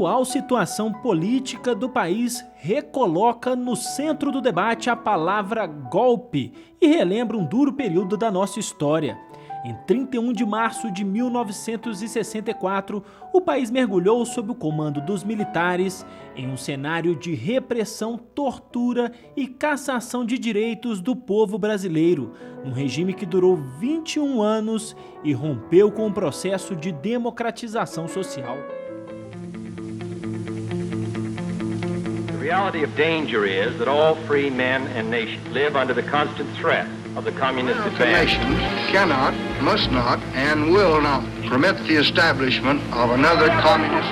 atual situação política do país recoloca no centro do debate a palavra golpe e relembra um duro período da nossa história. Em 31 de março de 1964, o país mergulhou sob o comando dos militares em um cenário de repressão, tortura e cassação de direitos do povo brasileiro, num regime que durou 21 anos e rompeu com o processo de democratização social. The reality of danger is that all free men and nations live under the constant threat of the communist advance. Nations cannot, must not, and will not permit the establishment of another communist.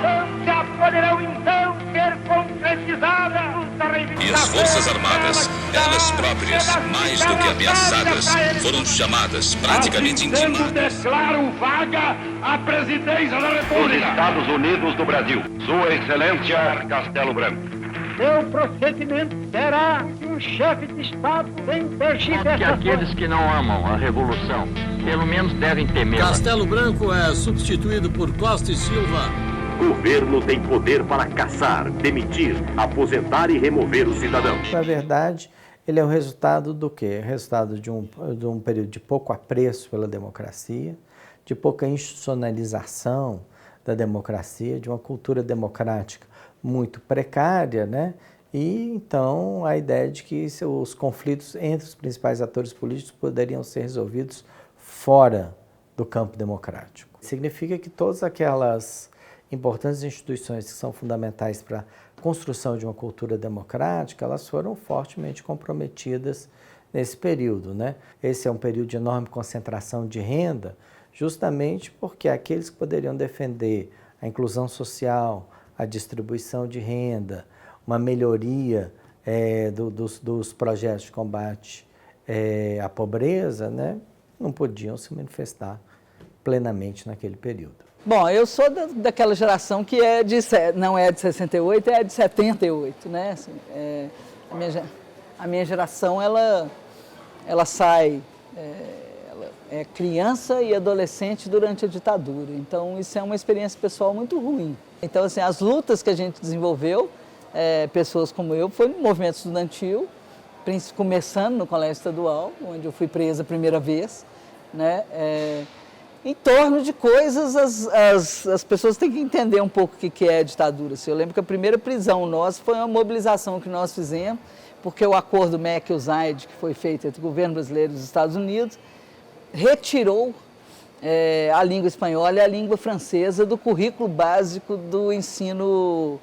E as Forças Armadas, elas próprias, mais do que ameaçadas, foram chamadas, praticamente intimadas. Declaro vaga a presidência da República. Os Estados Unidos do Brasil. Sua Excelência Castelo Branco. Seu procedimento será que o chefe de Estado tem tergiversação. Que aqueles que não amam a Revolução, pelo menos devem temê-la. Castelo Branco é substituído por Costa e Silva. O governo tem poder para caçar, demitir, aposentar e remover os cidadãos. Na verdade, ele é o resultado do quê? É o resultado de um período de pouco apreço pela democracia, de pouca institucionalização da democracia, de uma cultura democrática muito precária, né? E então a ideia de que os conflitos entre os principais atores políticos poderiam ser resolvidos fora do campo democrático. Significa que todas aquelas importantes instituições que são fundamentais para a construção de uma cultura democrática, elas foram fortemente comprometidas nesse período, né? Esse é um período de enorme concentração de renda, justamente porque aqueles que poderiam defender a inclusão social, a distribuição de renda, uma melhoria dos projetos de combate à pobreza, né, não podiam se manifestar plenamente naquele período. Bom, eu sou daquela geração que não é de 68, é de 78, né? Assim, a minha geração, ela sai... ela é criança e adolescente durante a ditadura, então isso é uma experiência pessoal muito ruim. Então, assim, as lutas que a gente desenvolveu, pessoas como eu, foi no movimento estudantil, começando no colégio estadual, onde eu fui presa a primeira vez, né? Em torno de coisas, as pessoas têm que entender um pouco o que é a ditadura. Eu lembro que a primeira prisão nossa foi uma mobilização que nós fizemos, porque o acordo MEC-USAID, que foi feito entre o governo brasileiro e os Estados Unidos, retirou a língua espanhola e a língua francesa do currículo básico do ensino,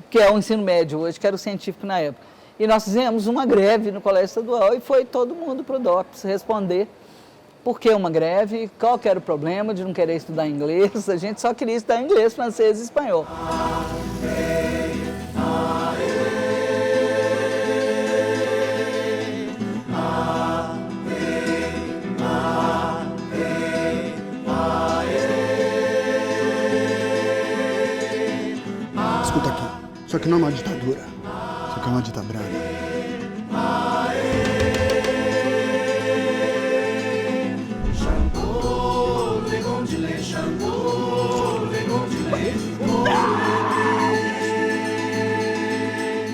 que é o ensino médio hoje, que era o científico na época. E nós fizemos uma greve no colégio estadual e foi todo mundo para o DOPS responder por que uma greve, qual que era o problema de não querer estudar inglês. A gente só queria estudar inglês, francês e espanhol. Escuta aqui, isso aqui não é uma ditadura, isso aqui é uma ditabrana.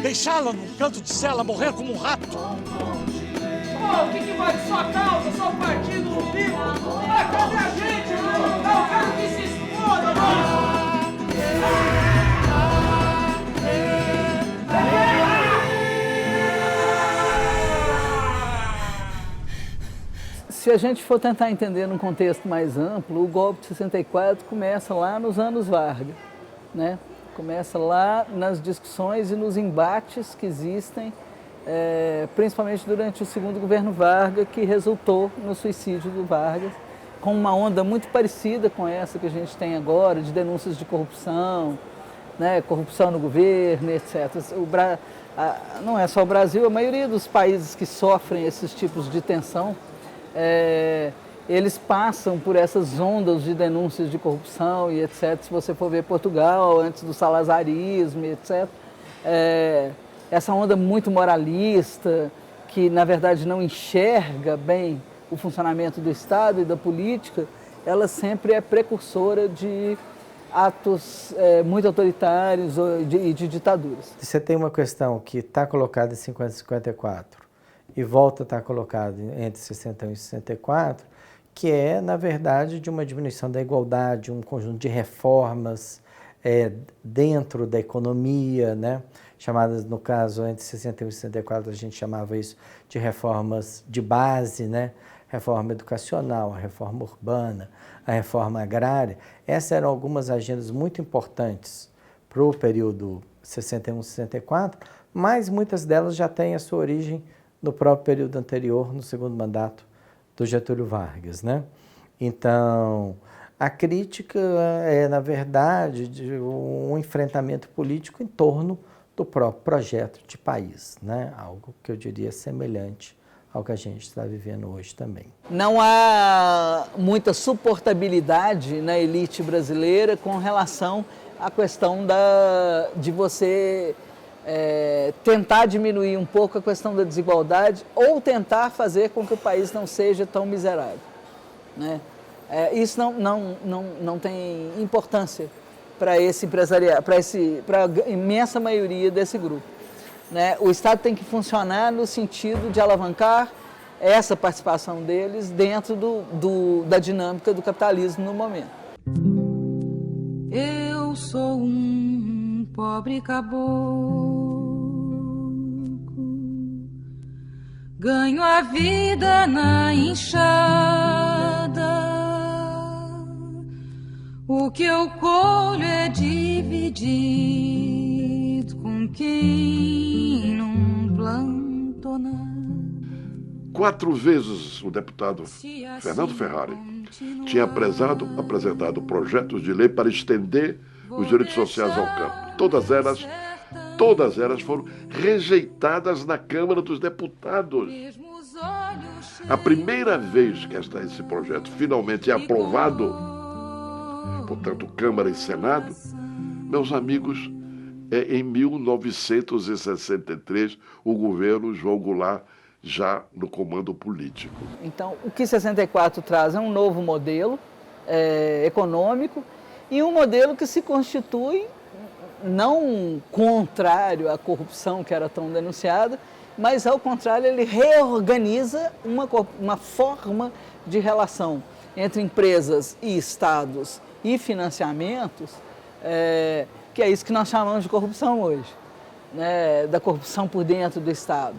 Deixá-la num canto de cela morrer como um rato. O que vai de sua causa, só o partido, o bico? Cadê a gente? Eu quero que se exploda, Se a gente for tentar entender num contexto mais amplo, o golpe de 64 começa lá nos anos Vargas, né? Começa lá nas discussões e nos embates que existem, principalmente durante o segundo governo Vargas, que resultou no suicídio do Vargas, com uma onda muito parecida com essa que a gente tem agora, de denúncias de corrupção, né? Corrupção no governo, etc. Não é só o Brasil, a maioria dos países que sofrem esses tipos de tensão, eles passam por essas ondas de denúncias de corrupção e etc. Se você for ver Portugal, antes do salazarismo e etc. Essa onda muito moralista, que na verdade não enxerga bem o funcionamento do Estado e da política, ela sempre é precursora de atos muito autoritários e de ditaduras. Você tem uma questão que está colocada em 50 e 54 e volta a estar colocada entre 61 e 64, que é, na verdade, de uma diminuição da igualdade, um conjunto de reformas dentro da economia, né? Chamadas, no caso, entre 61 e 64, a gente chamava isso de reformas de base, né? Reforma educacional, a reforma urbana, a reforma agrária. Essas eram algumas agendas muito importantes para o período 61 e 64, mas muitas delas já têm a sua origem no próprio período anterior, no segundo mandato do Getúlio Vargas, né? Então, a crítica é, na verdade, de um enfrentamento político em torno do próprio projeto de país, né? Algo que eu diria semelhante ao que a gente está vivendo hoje também. Não há muita suportabilidade na elite brasileira com relação à questão de você tentar diminuir um pouco a questão da desigualdade ou tentar fazer com que o país não seja tão miserável, né? Isso não tem importância para esse empresariado, para a imensa maioria desse grupo, né? O Estado tem que funcionar no sentido de alavancar essa participação deles dentro da dinâmica do capitalismo no momento. Eu sou um pobre caboclo, ganho a vida na enxada, o que eu colho é dividido com quem não plantou nada. 4 vezes o deputado Fernando Ferrari tinha apresentado projetos de lei para estender os direitos sociais ao campo. Todas elas foram rejeitadas na Câmara dos Deputados. A primeira vez que esse projeto finalmente é aprovado, portanto, Câmara e Senado, meus amigos, em 1963, o governo João Goulart já no comando político. Então, o que 64 traz é um novo modelo econômico e um modelo que se constitui não contrário à corrupção que era tão denunciada, mas ao contrário ele reorganiza uma forma de relação entre empresas e estados e financiamentos, que é isso que nós chamamos de corrupção hoje, né, da corrupção por dentro do Estado.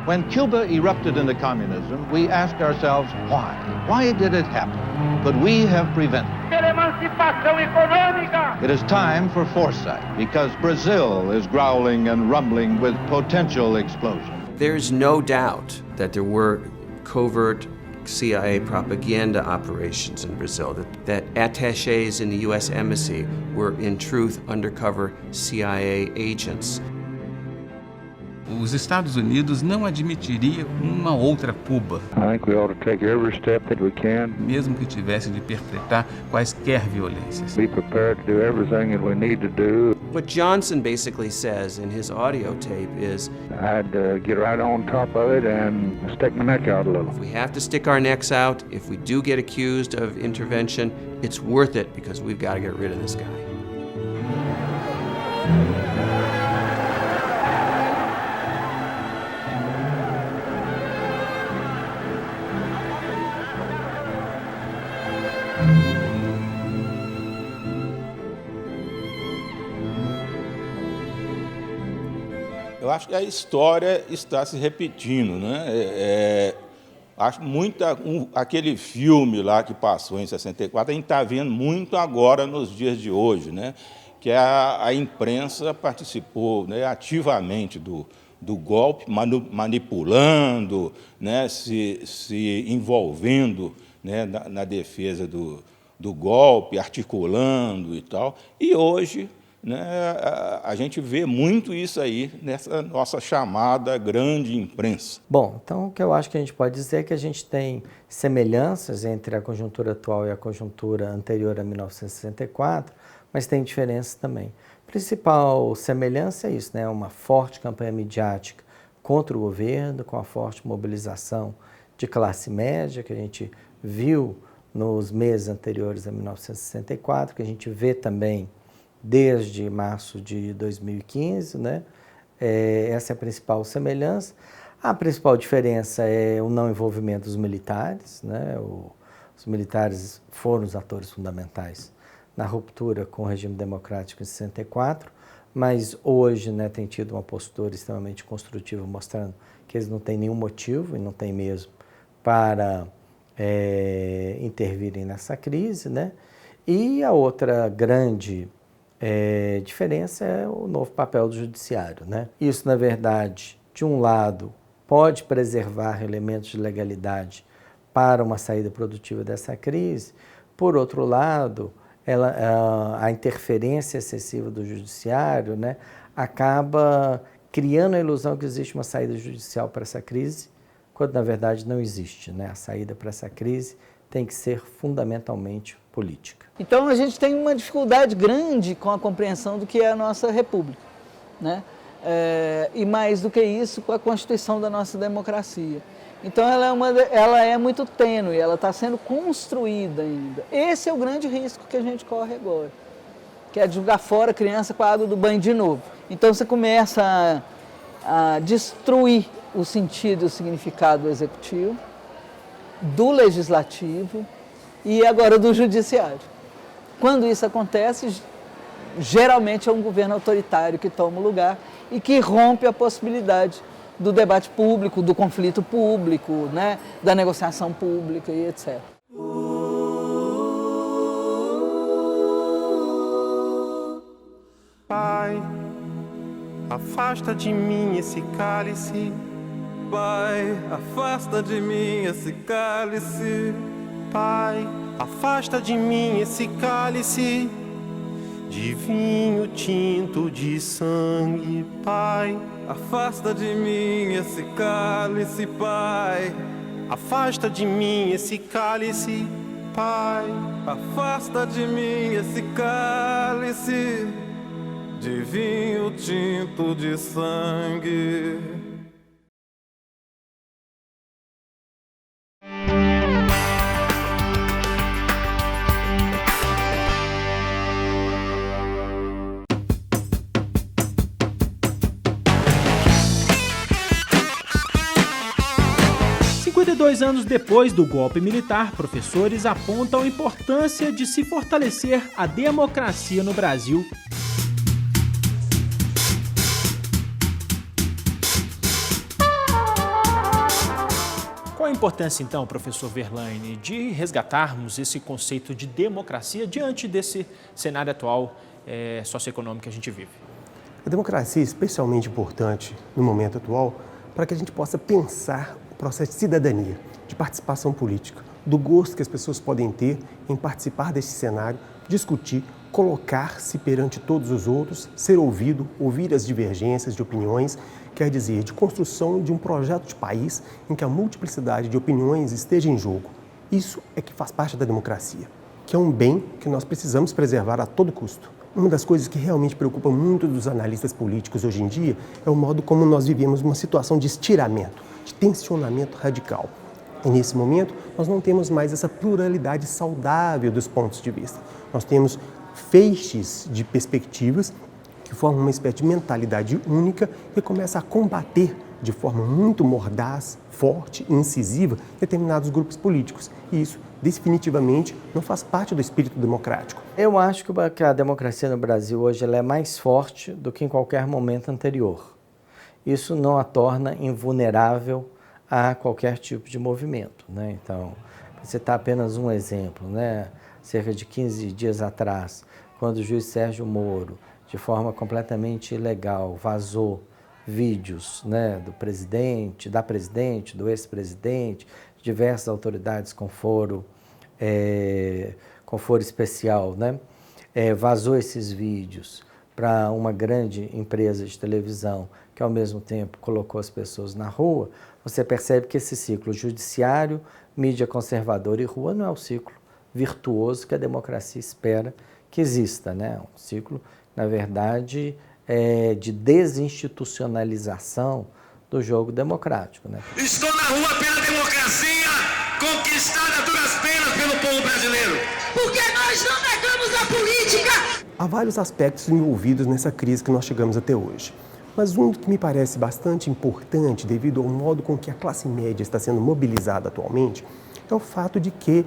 When Cuba erupted into communism, we asked ourselves why? Why did it happen? Could we have prevented it? Emancipação econômica! It is time for foresight, because Brazil is growling and rumbling with potential explosion. There's no doubt that there were covert CIA propaganda operations in Brazil, that attachés in the U.S. Embassy were in truth undercover CIA agents. Os Estados Unidos não admitiria uma outra Cuba. Mesmo que tivesse de perpetrar quaisquer violências. What Johnson basically says in his audio tape is, I'd get right on top of it and stick my neck out a little. If we have to stick our necks out, if we do get accused of intervention, it's worth it because we've got to get rid of this guy. Eu acho que a história está se repetindo, né? Acho aquele filme lá que passou em 64, a gente está vendo muito agora nos dias de hoje, né? Que a imprensa participou, né, ativamente do golpe, manipulando, né, se envolvendo, né, na defesa do golpe, articulando e tal. E hoje, né, a gente vê muito isso aí nessa nossa chamada grande imprensa. Bom, então o que eu acho que a gente pode dizer é que a gente tem semelhanças entre a conjuntura atual e a conjuntura anterior a 1964, mas tem diferenças também. A principal semelhança é isso, né? Uma forte campanha midiática contra o governo, com a forte mobilização de classe média, que a gente viu nos meses anteriores a 1964, que a gente vê também desde março de 2015, né? Essa é a principal semelhança. A principal diferença é o não envolvimento dos militares, né? Os militares foram os atores fundamentais na ruptura com o regime democrático em 64, mas hoje, né, tem tido uma postura extremamente construtiva, mostrando que eles não têm nenhum motivo, e não tem mesmo, para intervirem nessa crise, né? E a outra grande diferença é o novo papel do judiciário, né? Isso, na verdade, de um lado, pode preservar elementos de legalidade para uma saída produtiva dessa crise. Por outro lado, a interferência excessiva do judiciário, né, acaba criando a ilusão que existe uma saída judicial para essa crise, quando na verdade não existe, né? A saída para essa crise tem que ser fundamentalmente política. Então a gente tem uma dificuldade grande com a compreensão do que é a nossa república, né? E mais do que isso, com a constituição da nossa democracia. Então ela é muito tênue, ela está sendo construída ainda. Esse é o grande risco que a gente corre agora, que é de jogar fora a criança com a água do banho de novo. Então você começa a destruir o sentido e o significado do executivo, do legislativo e agora do judiciário. Quando isso acontece, geralmente é um governo autoritário que toma o lugar e que rompe a possibilidade do debate público, do conflito público, né, da negociação pública e etc. Pai, afasta de mim esse cálice. Pai, afasta de mim esse cálice. Pai, afasta de mim esse cálice de vinho tinto de sangue. Pai, afasta de mim esse cálice, Pai. Afasta de mim esse cálice, Pai. Afasta de mim esse cálice de vinho tinto de sangue. Dois anos depois do golpe militar, professores apontam a importância de se fortalecer a democracia no Brasil. Qual a importância, então, professor Werlein, de resgatarmos esse conceito de democracia diante desse cenário atual socioeconômico que a gente vive? A democracia é especialmente importante no momento atual para que a gente possa pensar o processo de cidadania, de participação política, do gosto que as pessoas podem ter em participar desse cenário, discutir, colocar-se perante todos os outros, ser ouvido, ouvir as divergências de opiniões, quer dizer, de construção de um projeto de país em que a multiplicidade de opiniões esteja em jogo. Isso é que faz parte da democracia, que é um bem que nós precisamos preservar a todo custo. Uma das coisas que realmente preocupa muito dos analistas políticos hoje em dia é o modo como nós vivemos uma situação de estiramento, de tensionamento radical. E nesse momento, nós não temos mais essa pluralidade saudável dos pontos de vista. Nós temos feixes de perspectivas que formam uma espécie de mentalidade única e começa a combater de forma muito mordaz, forte e incisiva determinados grupos políticos. E isso, definitivamente, não faz parte do espírito democrático. Eu acho que a democracia no Brasil hoje ela é mais forte do que em qualquer momento anterior. Isso não a torna invulnerável a qualquer tipo de movimento, né? Então, para citar apenas um exemplo, né? Cerca de 15 dias atrás, quando o juiz Sérgio Moro, de forma completamente ilegal, vazou vídeos, né, do presidente, do ex-presidente, diversas autoridades com foro especial, né? Vazou esses vídeos para uma grande empresa de televisão que ao mesmo tempo colocou as pessoas na rua. Você percebe que esse ciclo judiciário, mídia conservadora e rua não é o ciclo virtuoso que a democracia espera que exista, né? Um ciclo, na verdade, de desinstitucionalização do jogo democrático, né? Estou na rua pela democracia, conquistada a duras penas pelo povo brasileiro. Porque nós não negamos a política. Há vários aspectos envolvidos nessa crise que nós chegamos até hoje. Mas um que me parece bastante importante, devido ao modo com que a classe média está sendo mobilizada atualmente, é o fato de que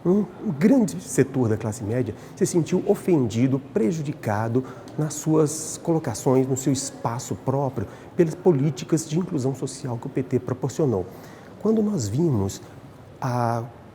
um grande setor da classe média se sentiu ofendido, prejudicado nas suas colocações, no seu espaço próprio, pelas políticas de inclusão social que o PT proporcionou. Quando nós vimos,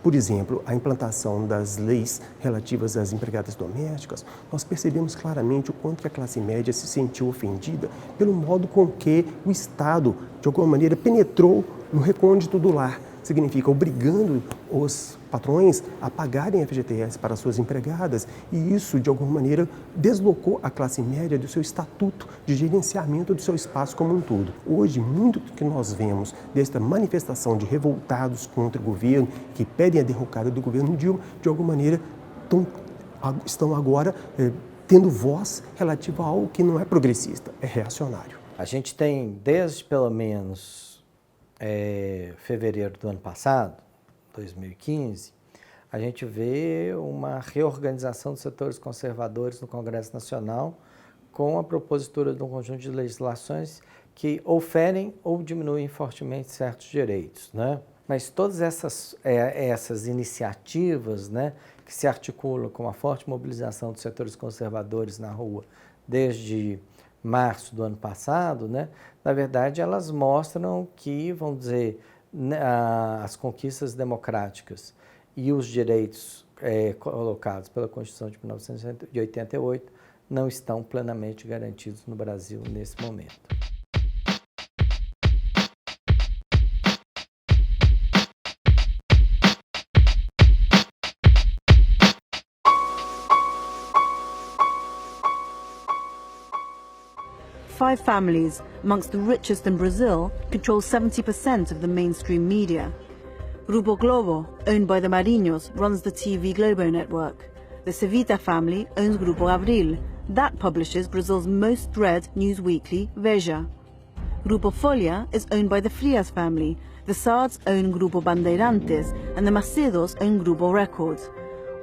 por exemplo, a implantação das leis relativas às empregadas domésticas, nós percebemos claramente o quanto que a classe média se sentiu ofendida pelo modo com que o Estado, de alguma maneira, penetrou no recôndito do lar. Significa obrigando os patrões a pagarem FGTS para suas empregadas, e isso, de alguma maneira, deslocou a classe média do seu estatuto de gerenciamento do seu espaço como um todo. Hoje, muito do que nós vemos desta manifestação de revoltados contra o governo, que pedem a derrocada do governo Dilma, de alguma maneira estão agora tendo voz relativa a algo que não é progressista, é reacionário. A gente tem, desde pelo menos fevereiro do ano passado, 2015, a gente vê uma reorganização dos setores conservadores no Congresso Nacional com a propositura de um conjunto de legislações que ou ferem ou diminuem fortemente certos direitos, né? Mas todas essas iniciativas, né, que se articulam com a forte mobilização dos setores conservadores na rua desde março do ano passado, né, na verdade, elas mostram que, vamos dizer, as conquistas democráticas e os direitos colocados pela Constituição de 1988 não estão plenamente garantidos no Brasil nesse momento. Five families, amongst the richest in Brazil, control 70% of the mainstream media. Grupo Globo, owned by the Marinhos, runs the TV Globo network. The Civita family owns Grupo Abril. That publishes Brazil's most read news weekly, Veja. Grupo Folha is owned by the Frias family. The Sards own Grupo Bandeirantes, and the Macedos own Grupo Records.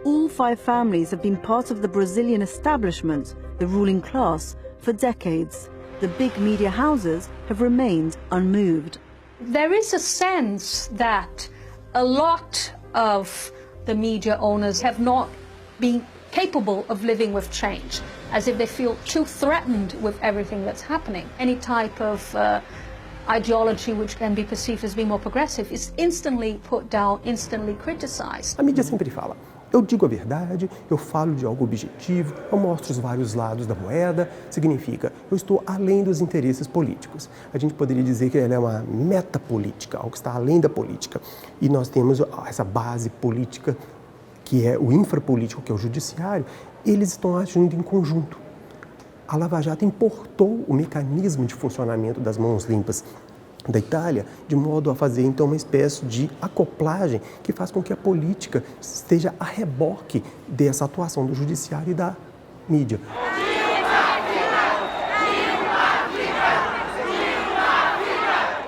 All five families have been part of the Brazilian establishment, the ruling class, for decades. The big media houses have remained unmoved. There is a sense that a lot of the media owners have not been capable of living with change, as if they feel too threatened with everything that's happening. Any type of ideology which can be perceived as being more progressive is instantly put down, instantly criticized. A mídia sempre fala: eu digo a verdade, eu falo de algo objetivo, eu mostro os vários lados da moeda, significa, eu estou além dos interesses políticos. A gente poderia dizer que ela é uma metapolítica, algo que está além da política. E nós temos essa base política, que é o infrapolítico, que é o judiciário, eles estão agindo em conjunto. A Lava Jato importou o mecanismo de funcionamento das mãos limpas da Itália, de modo a fazer então uma espécie de acoplagem que faz com que a política esteja a reboque dessa atuação do judiciário e da mídia.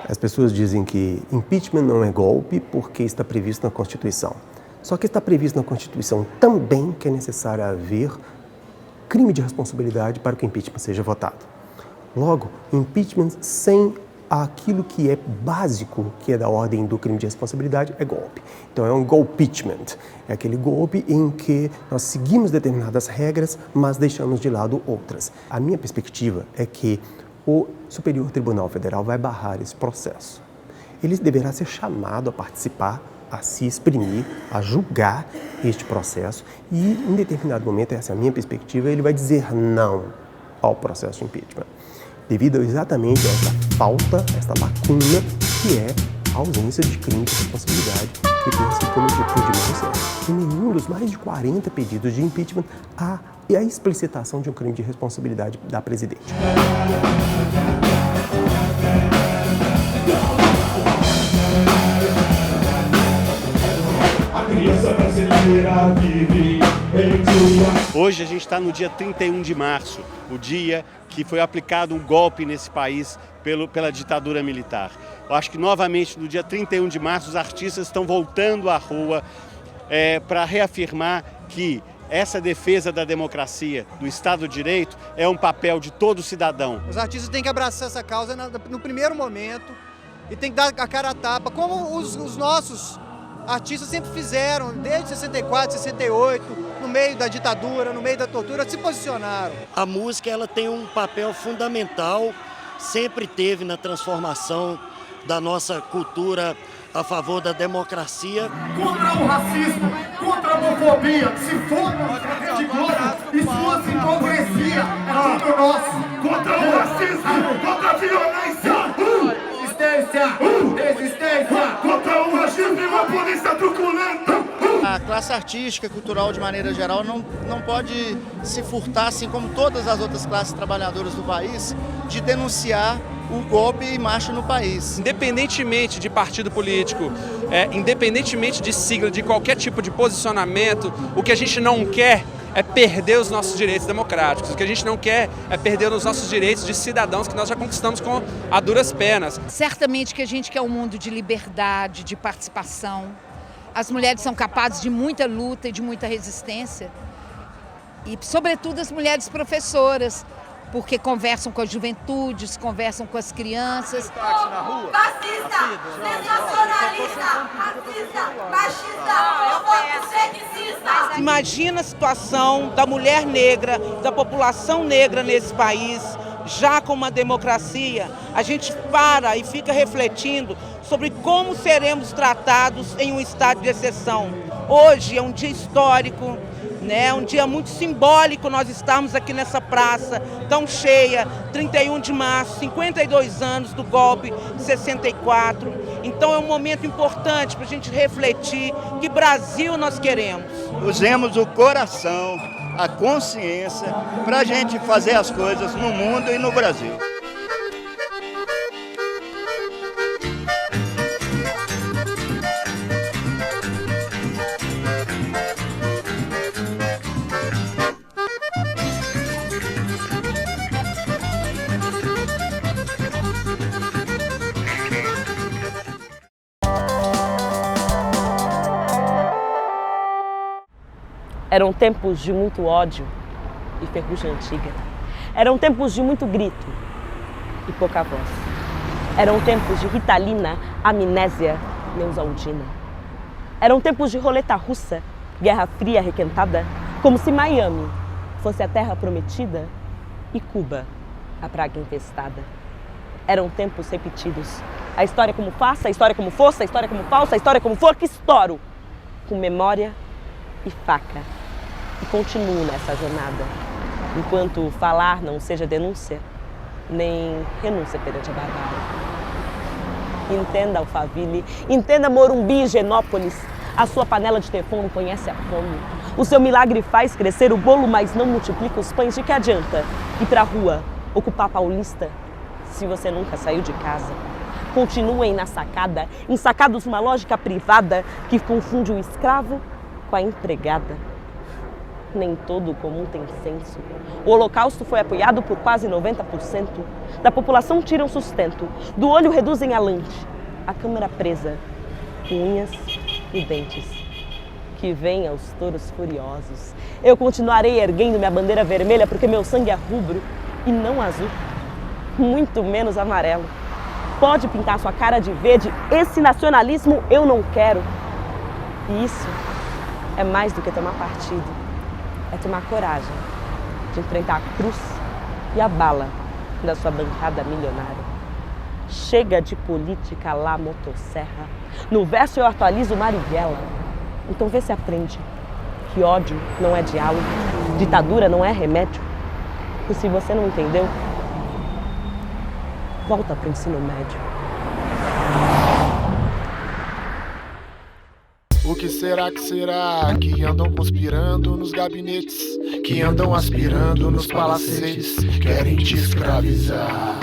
As pessoas dizem que impeachment não é golpe porque está previsto na Constituição. Só que está previsto na Constituição também que é necessário haver crime de responsabilidade para que o impeachment seja votado. Logo, impeachment sem aquilo que é básico, que é da ordem do crime de responsabilidade, é golpe. Então é um golpeachment, é aquele golpe em que nós seguimos determinadas regras, mas deixamos de lado outras. A minha perspectiva é que o Superior Tribunal Federal vai barrar esse processo. Ele deverá ser chamado a participar, a se exprimir, a julgar este processo e, em determinado momento, essa é a minha perspectiva, ele vai dizer não ao processo de impeachment, devido exatamente a essa falta, essa lacuna, que é a ausência de crime de responsabilidade que tem sido cometido por Dilma Rousseff. Em nenhum dos mais de 40 pedidos de impeachment há a explicitação de um crime de responsabilidade da presidente. Hoje a gente está no dia 31 de março, o dia que foi aplicado um golpe nesse país pela ditadura militar. Eu acho que, novamente, no dia 31 de março, os artistas estão voltando à rua para reafirmar que essa defesa da democracia, do Estado de Direito, é um papel de todo cidadão. Os artistas têm que abraçar essa causa no primeiro momento e tem que dar a cara a tapa, como os nossos artistas sempre fizeram, desde 64, 68, no meio da ditadura, no meio da tortura, se posicionaram. A música ela tem um papel fundamental, sempre teve na transformação da nossa cultura a favor da democracia. Contra o racismo, contra a homofobia, se for de glória e sua hipocrisia, é tudo nosso. Contra o racismo, contra a violência, resistência, contra o racismo e uma polícia truculenta. A classe artística, cultural de maneira geral, não pode se furtar, assim como todas as outras classes trabalhadoras do país, de denunciar o golpe e marcha no país. Independentemente de partido político, independentemente de sigla, de qualquer tipo de posicionamento, o que a gente não quer é perder os nossos direitos democráticos. O que a gente não quer é perder os nossos direitos de cidadãos que nós já conquistamos a duras penas. Certamente que a gente quer um mundo de liberdade, de participação. As mulheres são capazes de muita luta e de muita resistência. E, sobretudo, as mulheres professoras, porque conversam com as juventudes, conversam com as crianças. Fascista, sensacionalista, racista, machista, homofóbico, sexista. Imagina a situação da mulher negra, da população negra nesse país, já com uma democracia. A gente para e fica refletindo sobre como seremos tratados em um estado de exceção. Hoje é um dia histórico, né? Um dia muito simbólico nós estarmos aqui nessa praça tão cheia, 31 de março, 52 anos do golpe de 64. Então é um momento importante para a gente refletir que Brasil nós queremos. Usemos o coração, a consciência, para a gente fazer as coisas no mundo e no Brasil. Eram tempos de muito ódio e ferrugem antiga. Eram tempos de muito grito e pouca voz. Eram tempos de Ritalina, amnésia, Neusaldina. Eram tempos de roleta russa, Guerra Fria requentada, como se Miami fosse a terra prometida e Cuba a praga infestada. Eram tempos repetidos. A história como farsa, a história como força, a história como falsa, a história como for que estouro. Com memória e faca. E continuo nessa jornada, enquanto falar não seja denúncia, nem renúncia perante a barbárie. Entenda Alphaville, entenda Morumbi e Genópolis, a sua panela de teflon não conhece a fome. O seu milagre faz crescer o bolo, mas não multiplica os pães. De que adianta ir pra rua, ocupar Paulista, se você nunca saiu de casa? Continuem na sacada, ensacados numa lógica privada que confunde o escravo com a empregada. Nem todo o comum tem senso. O Holocausto foi apoiado por quase 90%. Da população tiram sustento, do olho reduzem a lente. A câmera presa, com unhas e dentes. Que venha os touros furiosos. Eu continuarei erguendo minha bandeira vermelha porque meu sangue é rubro e não azul. Muito menos amarelo. Pode pintar sua cara de verde, esse nacionalismo eu não quero. E isso é mais do que tomar partido. É tomar coragem de enfrentar a cruz e a bala da sua bancada milionária. Chega de política lá motosserra. No verso eu atualizo Marighella. Então vê se aprende que ódio não é diálogo, ditadura não é remédio. E se você não entendeu, volta para o ensino médio. O que será que andam conspirando nos gabinetes, que andam aspirando nos palacetes, querem te escravizar?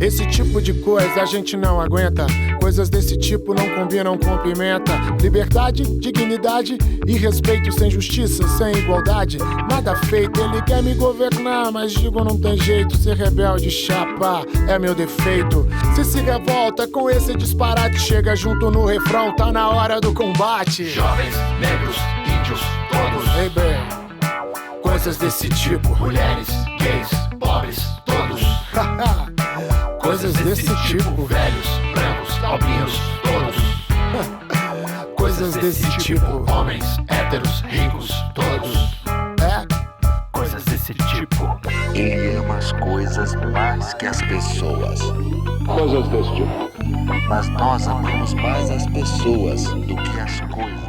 Esse tipo de coisa a gente não aguenta. Coisas desse tipo não combinam com pimenta. Liberdade, dignidade e respeito, sem justiça, sem igualdade. Nada feito, ele quer me governar, mas digo não tem jeito. Ser rebelde, chapa, é meu defeito. Se revolta com esse disparate, chega junto no refrão, tá na hora do combate. Jovens, negros, índios, todos. Ei, bem, coisas desse tipo. Mulheres, gays, pobres, todos. Coisas desse tipo. Velhos, brancos, albinos, todos. Coisas desse tipo. Homens, héteros, ricos, todos. Coisas desse tipo. Ele ama as coisas mais que as pessoas. Coisas desse tipo. Mas nós amamos mais as pessoas do que as coisas.